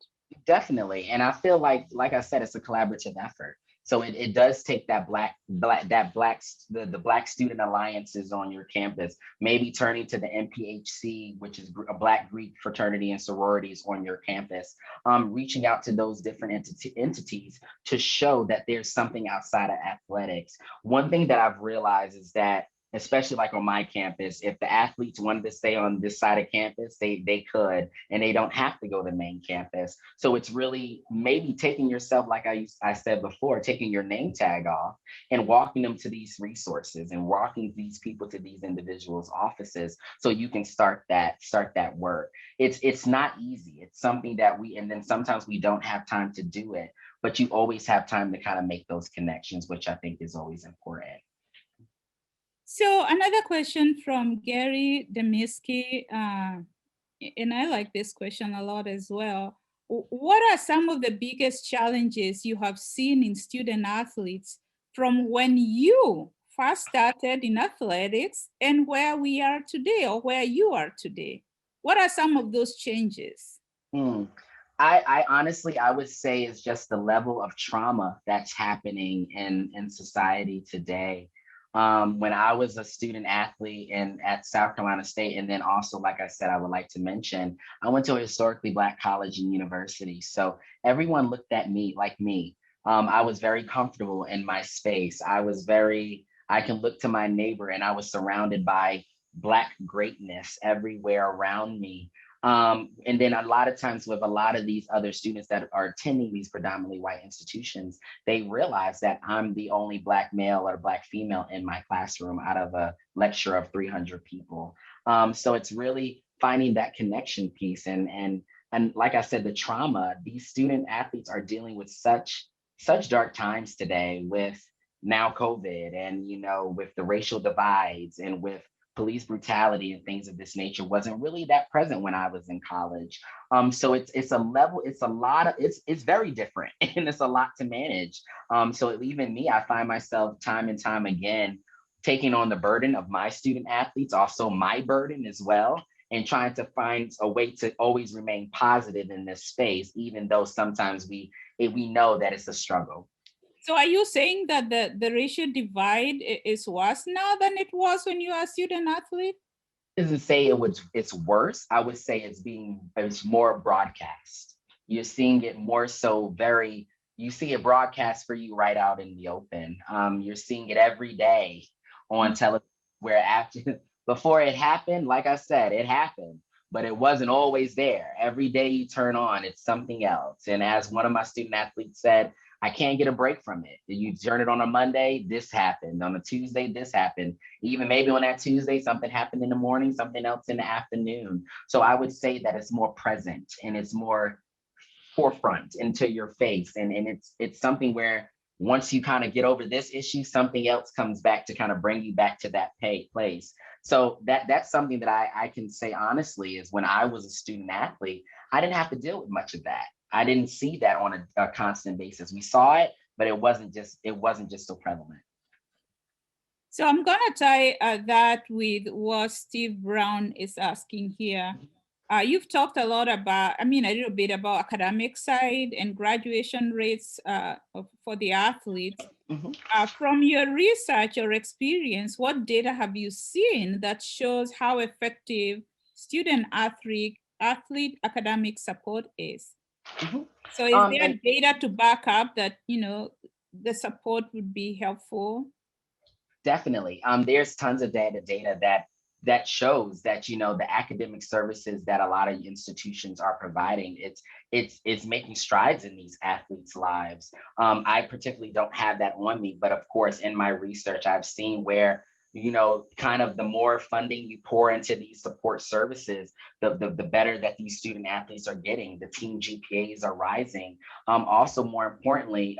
Definitely. And I feel like I said, it's a collaborative effort. So it does take that the Black Student Alliances on your campus, maybe turning to the MPHC, which is a Black Greek fraternity and sororities on your campus, reaching out to those different entities to show that there's something outside of athletics. One thing that I've realized is that, especially like on my campus, if the athletes wanted to stay on this side of campus, they could, and they don't have to go to the main campus. So it's really maybe taking yourself, like I said before, taking your name tag off and walking them to these resources and walking these people to these individuals' offices so you can start that work. It's not easy. It's something that and then sometimes we don't have time to do it, but you always have time to kind of make those connections, which I think is always important. So another question from Gary Demiski, and I like this question a lot as well. What are some of the biggest challenges you have seen in student athletes from when you first started in athletics and where we are today or where you are today? What are some of those changes? I honestly, I would say it's just the level of trauma that's happening in society today. When I was a student athlete at South Carolina State, and then also, like I said, I would like to mention, I went to a historically Black college and university. So everyone looked at me like me. I was very comfortable in my space. I can look to my neighbor, and I was surrounded by Black greatness everywhere around me. And then a lot of times with a lot of these other students that are attending these predominantly white institutions, they realize that I'm the only Black male or Black female in my classroom out of a lecture of 300 people. So it's really finding that connection piece. And like I said, the trauma, these student athletes are dealing with such dark times today with now COVID, and, with the racial divides and with police brutality and things of this nature wasn't really that present when I was in college. So it's a level, it's very different, and it's a lot to manage. So even me, I find myself time and time again taking on the burden of my student athletes, also my burden as well, and trying to find a way to always remain positive in this space, even though sometimes we know that it's a struggle. So are you saying that the racial divide is worse now than it was when you were a student athlete? Doesn't say it's worse. I would say it's more broadcast. You're seeing it more so you see it broadcast for you right out in the open. You're seeing it every day on television, where after before it happened, like I said, it happened, but it wasn't always there. Every day you turn on, it's something else. And as one of my student athletes said, I can't get a break from it. You turn it on a Monday, this happened. On a Tuesday, this happened. Even maybe on that Tuesday, something happened in the morning, something else in the afternoon. So I would say that it's more present and it's more forefront into your face. And it's something where once you kind of get over this issue, something else comes back to kind of bring you back to that place. So that's something that I can say honestly is when I was a student athlete, I didn't have to deal with much of that. I didn't see that on a constant basis. We saw it, but it wasn't just so prevalent. So I'm gonna tie that with what Steve Brown is asking here. You've talked a lot about, a little bit about academic side and graduation rates for the athletes. From your research or experience, what data have you seen that shows how effective student athlete academic support is? So is there data to back up that, the support would be helpful? Definitely. There's tons of data that shows that, the academic services that a lot of institutions are providing, it's making strides in these athletes' lives. I particularly don't have that on me, but of course, in my research, I've seen where, kind of the more funding you pour into these support services, the better that these student athletes are getting. The team GPAs are rising. Also, more importantly,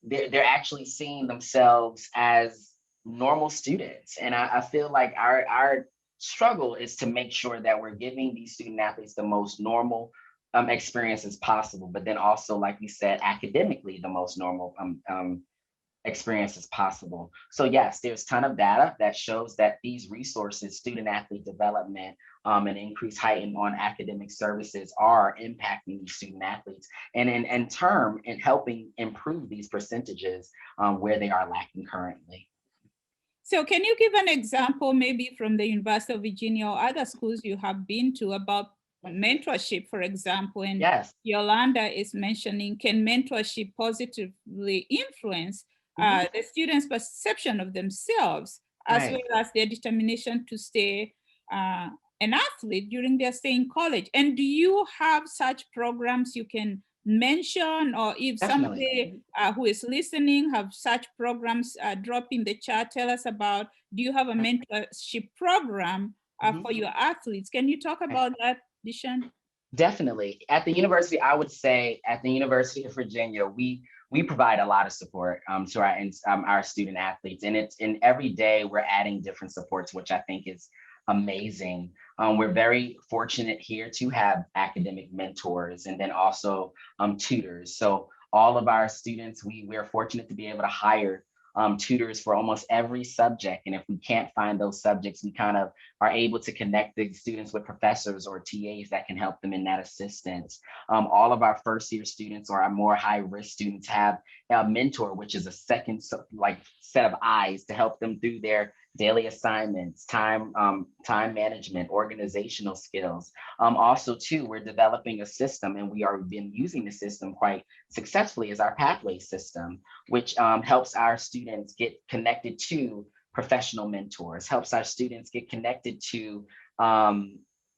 they're actually seeing themselves as normal students. And I feel like our struggle is to make sure that we're giving these student athletes the most normal experience as possible, but then also, like we said, academically, the most normal experience as possible. So yes, there's a ton of data that shows that these resources, student athlete development, and increased height on academic services are impacting these student athletes, and in turn, in helping improve these percentages where they are lacking currently. So can you give an example, maybe from the University of Virginia or other schools you have been to, about mentorship, for example? And yes, Yolanda is mentioning, can mentorship positively influence the students' perception of themselves, as right. well as their determination to stay an athlete during their stay in college? And do you have such programs you can mention, or if Definitely. somebody who is listening have such programs, drop in the chat, tell us about, do you have a mentorship program for your athletes? Can you talk about that, Dishan? Definitely. At the university, I would say at the University of Virginia, we provide a lot of support to our student athletes, and it's in every day we're adding different supports, which I think is amazing. We're very fortunate here to have academic mentors and then also tutors. So all of our students, we're fortunate to be able to hire tutors for almost every subject. And if we can't find those subjects, we kind of are able to connect the students with professors or TAs that can help them in that assistance. All of our first year students or our more high risk students have a mentor, which is a second set of eyes to help them through their daily assignments, time management, organizational skills. Also, too, we're developing a system, and we are been using the system quite successfully, as our pathway system, which helps our students get connected to professional mentors, helps our students get connected to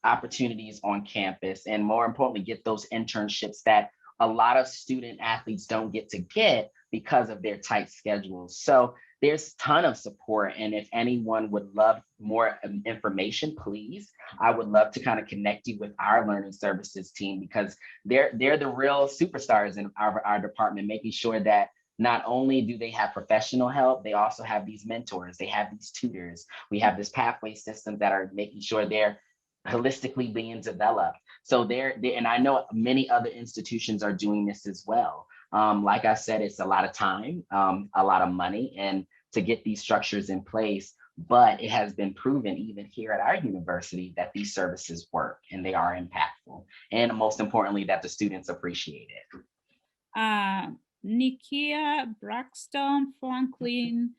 opportunities on campus, and more importantly, get those internships that a lot of student athletes don't get to get because of their tight schedules. So there's a ton of support. And if anyone would love more information, please, I would love to kind of connect you with our learning services team, because they're the real superstars in our department, making sure that not only do they have professional help, they also have these mentors, they have these tutors. We have this pathway system that are making sure they're holistically being developed. So and I know many other institutions are doing this as well. Like I said, it's a lot of time, a lot of money, and to get these structures in place. But it has been proven, even here at our university, that these services work and they are impactful. And most importantly, that the students appreciate it. Nikia Braxton Franklin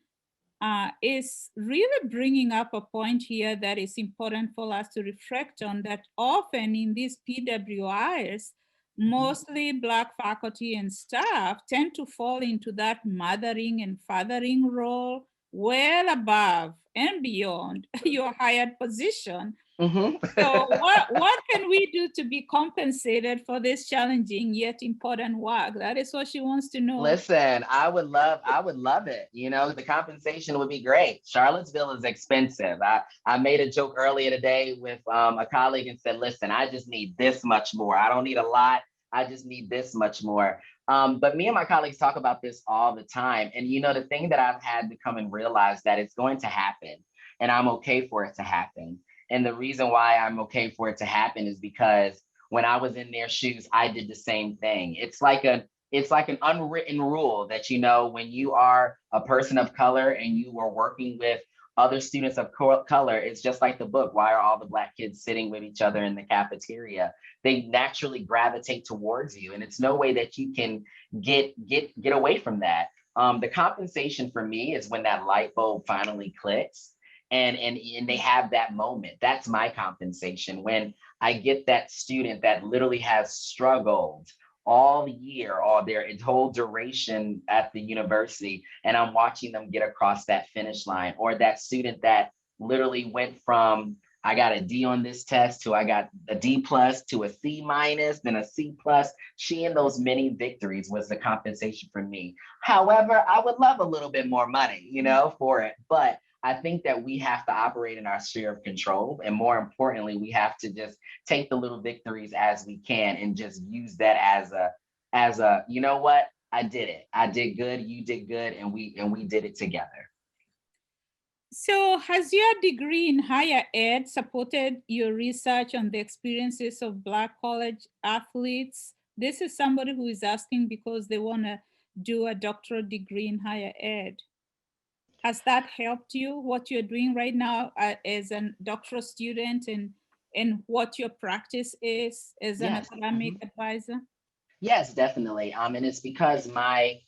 is really bringing up a point here that is important for us to reflect on, that often in these PWIs, mostly Black faculty and staff tend to fall into that mothering and fathering role well above and beyond your hired position. So what can we do to be compensated for this challenging yet important work? That is what she wants to know. Listen, I would love it. You know, the compensation would be great. Charlottesville is expensive. I made a joke earlier today with a colleague and said, listen, I just need this much more. I don't need a lot. I just need this much more. But me and my colleagues talk about this all the time. And, you know, the thing that I've had to come and realize that it's going to happen, and I'm okay for it to happen. And the reason why I'm okay for it to happen is because when I was in their shoes, I did the same thing. It's like an unwritten rule that, you know, when you are a person of color and you are working with other students of color, it's just like the book, Why Are All the Black Kids Sitting with Each Other in the Cafeteria? They naturally gravitate towards you. And it's no way that you can get away from that. The compensation for me is when that light bulb finally clicks and they have that moment. That's my compensation, when I get that student that literally has struggled all year or their whole duration at the university, and I'm watching them get across that finish line, or that student that literally went from I got a D on this test to I got a D plus to a C minus, then a C plus. Seeing those many victories was the compensation for me. However, I would love a little bit more money, you know, for it, but I think that we have to operate in our sphere of control. And more importantly, we have to just take the little victories as we can and just use that as a, you know what, I did it. I did good, you did good, and we did it together. So has your degree in higher ed supported your research on the experiences of Black college athletes? This is somebody who is asking because they want to do a doctoral degree in higher ed. Has that helped you, what you're doing right now as a doctoral student, and what your practice is as an Yes. academic advisor? Yes, definitely. And it's because my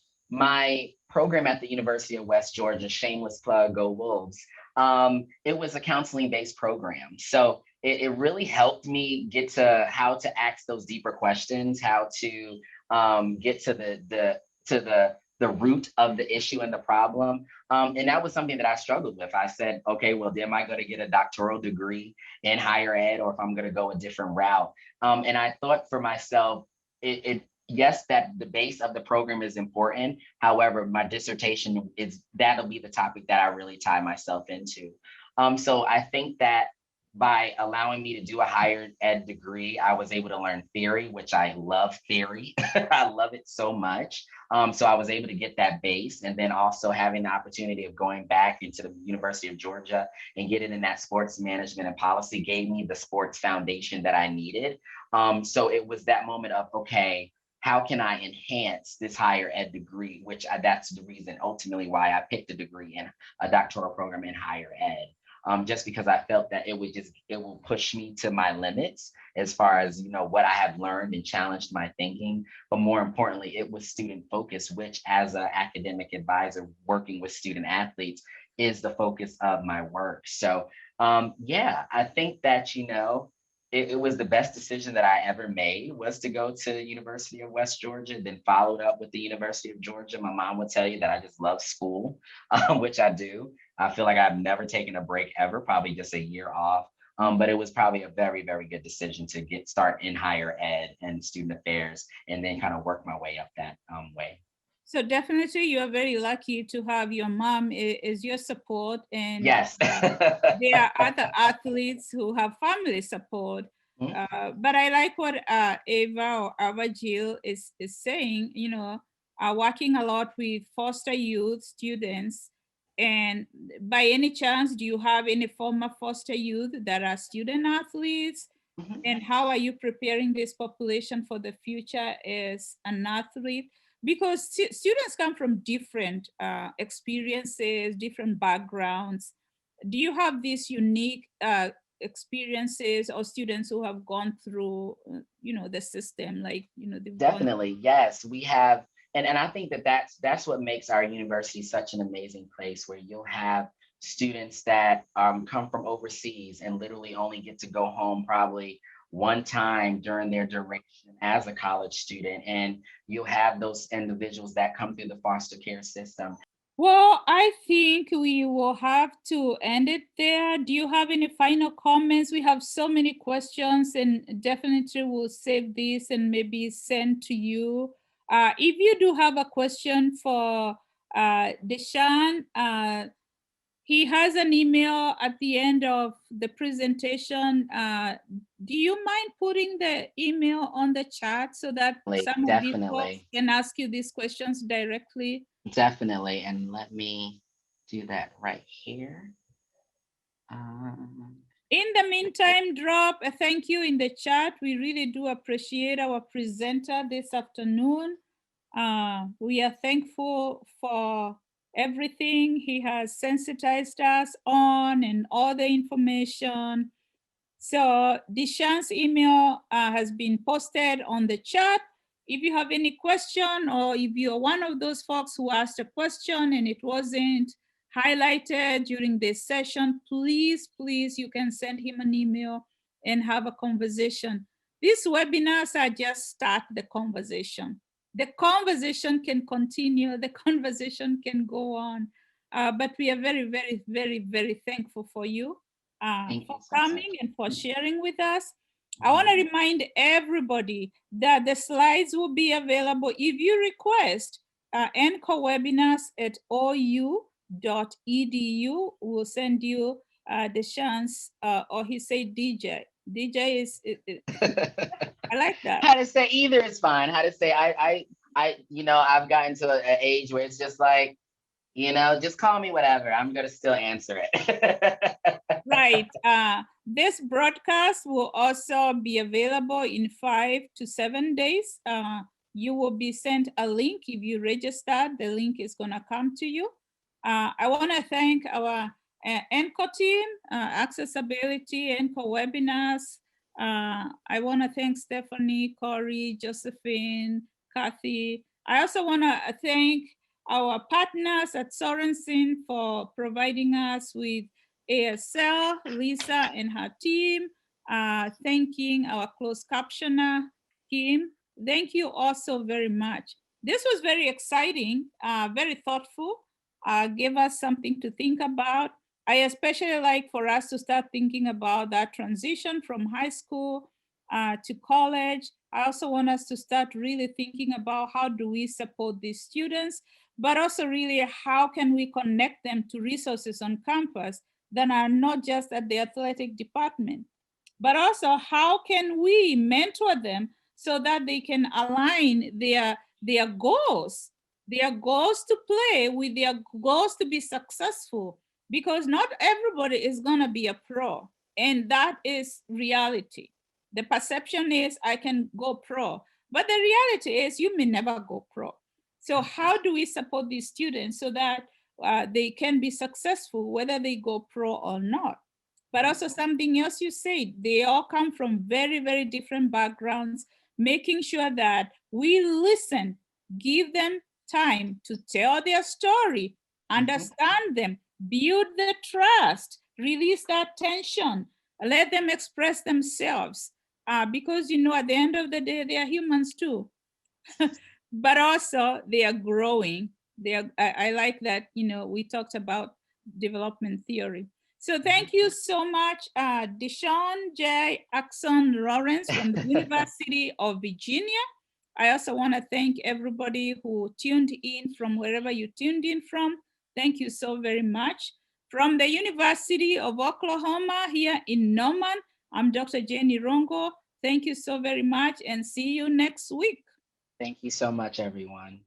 program at the University of West Georgia, shameless plug, go Wolves. It was a counseling based program, so it really helped me get to how to ask those deeper questions, how to get to the root of the issue and the problem. And that was something that I struggled with. I said, okay, well, am I going to get a doctoral degree in higher ed, or if I'm going to go a different route? And I thought for myself, yes, that the base of the program is important. However, my dissertation is that'll be the topic that I really tie myself into. So I think that by allowing me to do a higher ed degree, I was able to learn theory, which I love theory. I love it so much. So I was able to get that base, and then also having the opportunity of going back into the University of Georgia and getting in that sports management and policy gave me the sports foundation that I needed. So it was that moment of, okay, how can I enhance this higher ed degree, that's the reason ultimately why I picked a degree in a doctoral program in higher ed. Just because I felt that it will push me to my limits as far as, what I have learned and challenged my thinking. But more importantly, it was student focused, which as an academic advisor working with student athletes is the focus of my work. So yeah, I think that, it was the best decision that I ever made, was to go to the University of West Georgia, then followed up with the University of Georgia. My mom would tell you that I just love school, which I do. I feel like I've never taken a break ever, probably just a year off. But it was probably a very, very good decision to start in higher ed and student affairs, and then kind of work my way up that way. So definitely, you are very lucky to have your mom is your support, and Yes. there are other athletes who have family support. Mhm. But I like what Ava or Ava Jill is saying. Working a lot with foster youth students. And by any chance, do you have any former foster youth that are student athletes? Mhm. And how are you preparing this population for the future as an athlete? Because students come from different experiences, different backgrounds. Do you have these unique experiences, or students who have gone through, the system, like, they've gone? Definitely, yes. We have, and I think that that's what makes our university such an amazing place, where you'll have students that come from overseas and literally only get to go home probably one time during their duration as a college student, and you'll have those individuals that come through the foster care system. Well, I think we will have to end it there. Do you have any final comments? We have so many questions, and definitely we'll save this and maybe send to you. If you do have a question for Deshaun, he has an email at the end of the presentation. Do you mind putting the email on the chat so that Like, some of these folks definitely, can ask you these questions directly? definitely. And let me do that right here. Um, In the meantime, drop a thank you in the chat. We really do appreciate our presenter this afternoon. We are thankful for everything he has sensitized us on and all the information. So Dishan's email has been posted on the chat. If you have any question, or if you're one of those folks who asked a question and it wasn't highlighted during this session, please, you can send him an email and have a conversation. These webinars are just start the conversation. The conversation can continue, the conversation can go on. But we are very, very, very, very thankful for you thank for you so coming much. and for sharing with us. I want to Mhm. remind everybody that the slides will be available if you request NCORE webinars at ou.edu. We'll send you the chance, or he said DJ. DJ is, I like that. How to say either is fine. How to say I've gotten to an age where it's just like You know, just call me whatever. I'm going to still answer it. Right. This broadcast will also be available in 5 to 7 days. You will be sent a link if you register. The link is going to come to you. I want to thank our NCORE team, Accessibility, NCORE webinars. I want to thank Stephanie, Corey, Josephine, Kathy. I also want to thank our partners at Sorensen for providing us with ASL, Lisa and her team, thanking our closed captioner team. Thank you also very much. This was very exciting, very thoughtful, gave us something to think about. I especially like for us to start thinking about that transition from high school to college. I also want us to start really thinking about how do we support these students, but also really how can we connect them to resources on campus that are not just at the athletic department, but also how can we mentor them so that they can align their goals to play with their goals to be successful, because not everybody is going to be a pro, and that is reality. The perception is I can go pro, but the reality is you may never go pro. So how do we support these students so that they can be successful whether they go pro or not? But also something else you said, they all come from very, very different backgrounds, making sure that we listen, give them time to tell their story, understand them, build the trust, release that tension, let them express themselves. Because, you know, at the end of the day, they are humans too. But also they are growing. I like that, you know, we talked about development theory. So thank you so much, Deshaun J. Axon Lawrence from the University of Virginia. I also want to thank everybody who tuned in from wherever you tuned in from. Thank you so very much. From the University of Oklahoma here in Norman, I'm Dr. Jenny Rongo. Thank you so very much and see you next week. Thank you so much, everyone.